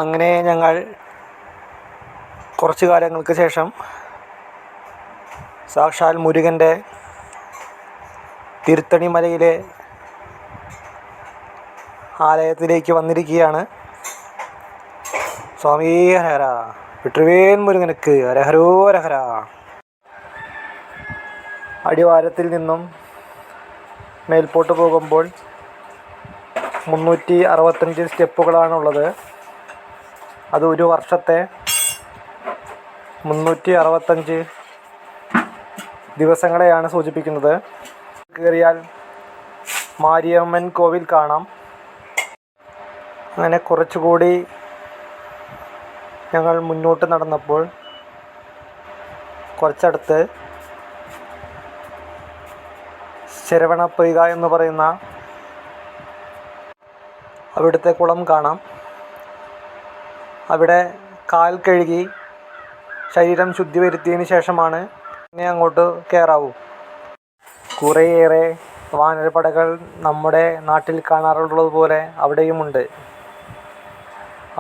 അങ്ങനെ ഞങ്ങൾ കുറച്ചു കാലങ്ങൾക്ക് ശേഷം സാക്ഷാൽ മുരുകൻ്റെ തിരുത്തണി മലയിലെ ആലയത്തിലേക്ക് വന്നിരിക്കുകയാണ്. സ്വാമി ഹരഹര, വിട്ടുവേൻ മുരുകനക്ക് ഹരഹരോ ഹരഹര. അടിവാരത്തിൽ നിന്നും മേൽപോട്ട് പോകുമ്പോൾ 365 സ്റ്റെപ്പുകളാണുള്ളത്. അത് ഒരു വർഷത്തെ 365 ദിവസങ്ങളെയാണ് സൂചിപ്പിക്കുന്നത്. കയറിയാൽ മാരിയമ്മൻ കോവിൽ കാണാം. അങ്ങനെ കുറച്ചുകൂടി ഞങ്ങൾ മുന്നോട്ട് നടന്നപ്പോൾ കുറച്ചടുത്ത് ശരവണപ്പൊയ്ക എന്ന് പറയുന്ന അവിടുത്തെ കുളം കാണാം. അവിടെ കാൽ കഴുകി ശരീരം ശുദ്ധി വരുത്തിയതിന് ശേഷമാണ് പിന്നെ അങ്ങോട്ട് കയറാവൂ. കുറേയേറെ വാനരപ്പടകൾ നമ്മുടെ നാട്ടിൽ കാണാറുള്ളത് പോലെ അവിടെയുമുണ്ട്.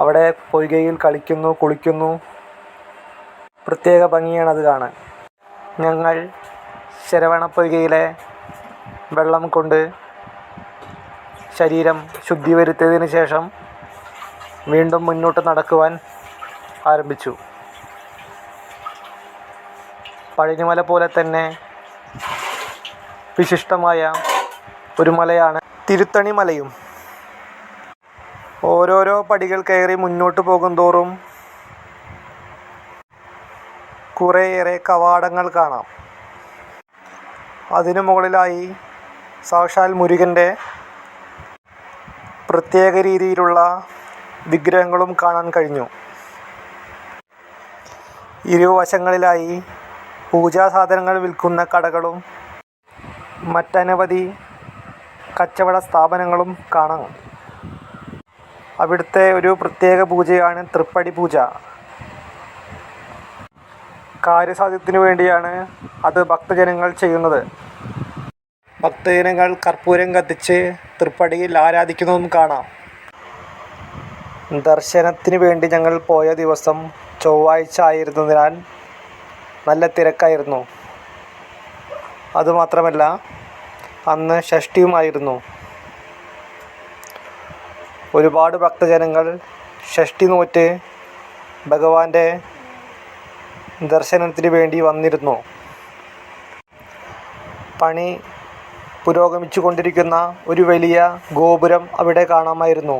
അവിടെ പൊയ്കയിൽ കളിക്കുന്നു, കുളിക്കുന്നു. പ്രത്യേക ഭംഗിയാണത് കാണാൻ. ഞങ്ങൾ ശരവണപ്പൊയ്കയിലെ വെള്ളം കൊണ്ട് ശരീരം ശുദ്ധി വരുത്തിയതിന് ശേഷം വീണ്ടും മുന്നോട്ട് നടക്കുവാൻ ആരംഭിച്ചു. പഴനിമല പോലെ തന്നെ വിശിഷ്ടമായ ഒരു മലയാണ് തിരുത്തണി മലയും. ഓരോരോ പടികൾ കയറി മുന്നോട്ട് പോകുന്തോറും കുറേയേറെ കവാടങ്ങൾ കാണാം. അതിനു മുകളിലായി സാക്ഷാൽ മുരുകൻ്റെ പ്രത്യേക രീതിയിലുള്ള വിഗ്രഹങ്ങളും കാണാൻ കഴിഞ്ഞു. ഇരുവശങ്ങളിലായി പൂജാ സാധനങ്ങൾ വിൽക്കുന്ന കടകളും മറ്റനവധി കച്ചവട സ്ഥാപനങ്ങളും കാണാം. അവിടുത്തെ ഒരു പ്രത്യേക പൂജയാണ് തൃപ്പടി പൂജ. കാര്യസാധ്യത്തിനു വേണ്ടിയാണ് അത് ഭക്തജനങ്ങൾ ചെയ്യുന്നത്. ഭക്തജനങ്ങൾ കർപ്പൂരം കത്തിച്ച് തൃപ്പടിയിൽ ആരാധിക്കുന്നതും കാണാം. ദർശനത്തിന് വേണ്ടി ഞങ്ങൾ പോയ ദിവസം ചൊവ്വാഴ്ച ആയിരുന്നതിനാൽ നല്ല തിരക്കായിരുന്നു. അതുമാത്രമല്ല, അന്ന് ഷഷ്ഠിയുമായിരുന്നു. ഒരുപാട് ഭക്തജനങ്ങൾ ഷഷ്ഠി നോറ്റ് ഭഗവാന്റെ ദർശനത്തിന് വേണ്ടി വന്നിരുന്നു. പണി പുരോഗമിച്ചു കൊണ്ടിരിക്കുന്ന ഒരു വലിയ ഗോപുരം അവിടെ കാണാമായിരുന്നു.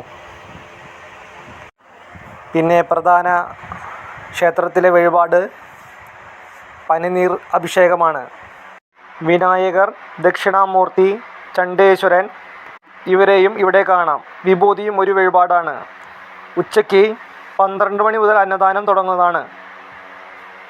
പിന്നെ പ്രധാന ക്ഷേത്രത്തിലെ വഴിപാട് പനിനീർ അഭിഷേകമാണ്. വിനായകർ, ദക്ഷിണാമൂർത്തി, ചണ്ഡേശ്വരൻ ഇവരെയും ഇവിടെ കാണാം. വിഭൂതിയും ഒരു വഴിപാടാണ്. ഉച്ചയ്ക്ക് 12 മണി മുതൽ അന്നദാനം തുടങ്ങുന്നതാണ്.